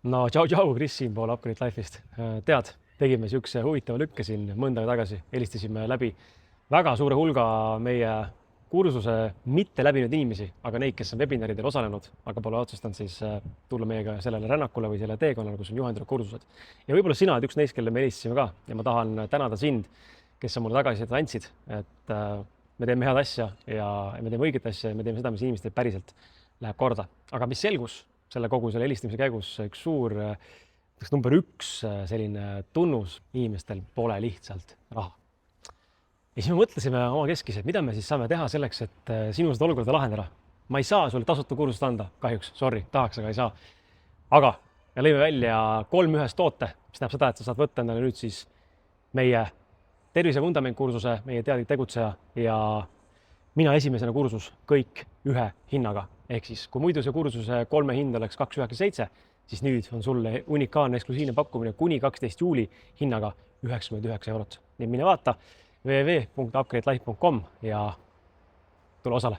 No tšau, Kris siinpool Upgrade Life'ist. Tead, tegime siukse huvitava lükke siin mõnda aega tagasi, helistasime läbi väga suure hulga meie kursuse mitte läbinud inimesi, aga neid, kes on webinaridel osalenud, aga pole otsustanud siis tulla meiega sellele rännakule või selle teekonnale, kus on juhendatud kursused. Ja võib-olla sina oled üks neist, kelle me helistasime ka ja ma tahan tänada sind, kes sa mulle tagasisidet andsid, et me teeme head asja ja me teeme õiget asja ja me teeme seda, mis inimestele päriselt läheb korda. Aga mis selgus selle kogu selle helistamise käigus, üks suur, number üks selline tunnus inimestel pole lihtsalt raha. Ja siis me mõtlesime omakeskis, et mida me siis saame teha selleks, et sinu seda olukorda lahendada. Ma ei saa sulle tasuta kursust anda, kahjuks, sorry, tahaks, aga ei saa. Aga me lõime välja 3 ühes toote, mis näeb seda, et sa saad võtta endale nüüd siis meie tervise vundament kursuse, meie teadlik tegutseja ja mina esimesena kursus kõik ühe hinnaga. Ehk siis, kui muidu see kursuse 3 hind oleks 297, siis nüüd on sulle unikaalne eksklusiivne pakkumine kuni 12 juuli hinnaga 99 eurot. Nii mine vaata www.upgradelife.com ja tule osale.